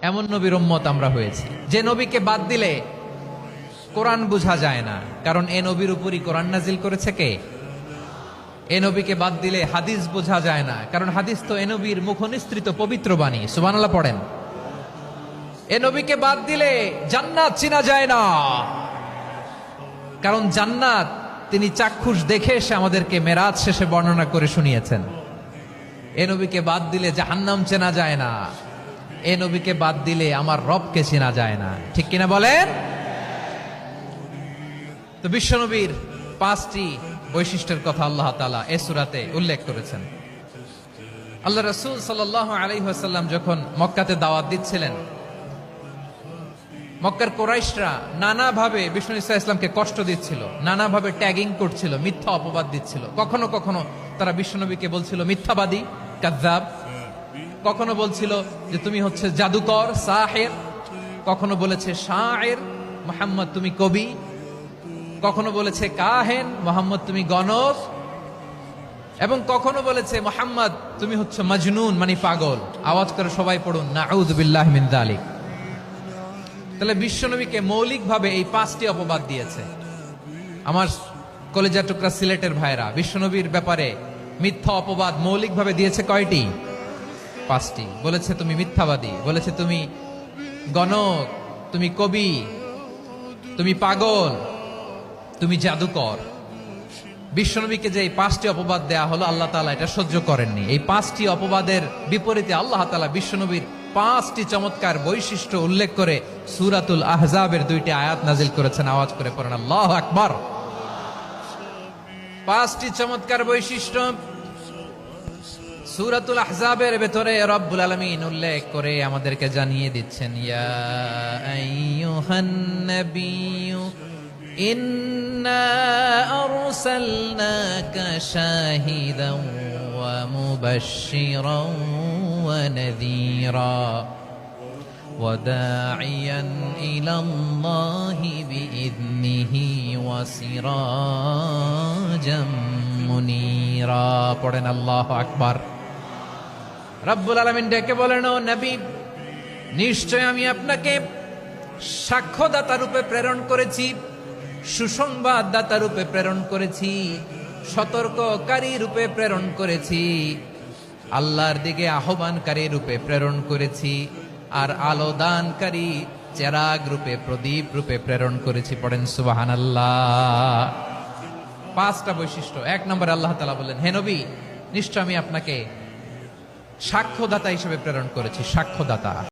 এমন নবীর উম্মত আমরা হয়েছি যে নবীকে বাদ দিলে কোরআন বোঝা যায় না, কারণ এ নবীর উপরই কোরআন নাজিল করেছে কে? এ নবীকে বাদ দিলে হাদিস বোঝা যায় না, কারণ হাদিস তো এ নবীর মুখনিসৃত পবিত্র বাণী। সুবহানাল্লাহ পড়েন। এ নবীকে বাদ দিলে জান্নাত চেনা যায় না, কারণ জান্নাত তিনি চাক্ষুষ দেখে এসে আমাদেরকে মেরাজ শেষে বর্ণনা করে শুনিয়েছেন। এ নবীকে বাদ দিলে জাহান্নাম চেনা যায় না, এ নবীকে বাদ দিলে আমার রবকে চেনা যায় না। ঠিক কিনা বলেন? তো বিশ্বনবীর 5টি বৈশিষ্ট্যের কথা আল্লাহ তাআলা এই সূরাতে উল্লেখ করেছেন। আল্লাহ রাসূল সাল্লাল্লাহু আলাইহি ওয়াসাল্লাম যখন মক্কাতে দাওয়াত দিচ্ছিলেন, মক্কার কুরাইশরা নানাভাবে বিষ্ণু ঈসা ইসলামকে কষ্ট দিচ্ছিল, নানাভাবে ট্যাগিং করছিল, মিথ্যা অপবাদ দিচ্ছিল। কখনো কখনো তারা বিশ্বনবীকে বলছিল মিথ্যাবাদী, কাযযাব। কখনো বলছিল যে তুমি হচ্ছে জাদুকর, সাহের। কখনো বলেছে শায়ের, মুহাম্মদ তুমি কবি। কখনো বলেছে কাহেন, মুহাম্মদ তুমি গণক। এবং কখনো বলেছে মুহাম্মদ তুমি হচ্ছে মাজনুন, মানে পাগল। আওয়াজ করে সবাই পড়ুন নাউযু বিল্লাহি মিন যালিক। তাহলে বিশ্বনবীকে মৌলিকভাবে এই 5টি অপবাদ দিয়েছে। আমার কলেজা টুকরা সিলেটের ভাইরা, বিশ্বনবীর ব্যাপারে মিথ্যা অপবাদ মৌলিকভাবে দিয়েছে কয়টি? 5টি। বলেছে তুমি মিথ্যাবাদী, বলেছে তুমি গণক, তুমি কবি, তুমি পাগল, তুমি জাদুকর। বিশ্বনবীকে যে এই 5টি অপবাদ দেয়া হলো, আল্লাহ তাআলা এটা সহ্য করেননি। এই 5টি অপবাদের বিপরীতে আল্লাহ তাআলা বিশ্বনবীর 5টি চমৎকার বৈশিষ্ট্য উল্লেখ করে সূরাতুল আহজাবের 2টি আয়াত নাজিল করেছেন। আওয়াজ করে পড়েন আল্লাহু আকবার। 5টি চমৎকার বৈশিষ্ট্য সূরাতুল আহজাবের ভেতরে রব্বুল আলামিন উল্লেখ করে আমাদেরকে জানিয়ে দিচ্ছেন, ইয়া আইয়ুহান নাবিয়্যু ইন্না আরসালনাকা শাহিদান ওয়া মুবাশশিরান ওয়া নাযীরা ওয়া দাঈয়ান ইলাল্লাহি বিইذনিহি ওয়া সিরাজাম মুনীরা। পড়েন আল্লাহু আকবার। রব্বুল আলামিন ডেকে বলেন, ও নবী, নিশ্চয় আমি আপনাকে সাক্ষ্যদাতা রূপে প্রেরণ করেছি, সুসংবাদদাতা রূপে প্রেরণ করেছি, সতর্ককারী রূপে প্রেরণ করেছি, আল্লাহর দিকে আহ্বানকারী রূপে প্রেরণ করেছি, আর আলো দানকারী চেরাগ রূপে, প্রদীপ রূপে প্রেরণ করেছি। পড়েন সুবহানাল্লাহ। 5টা বৈশিষ্ট্য। 1 নম্বরে আল্লাহ তাআলা বললেন, হে নবী, নিশ্চয় আমি আপনাকে সাক্ষ্যদাতা হিসেবে প্রেরণ করেছি। সাক্ষ্যদাতা।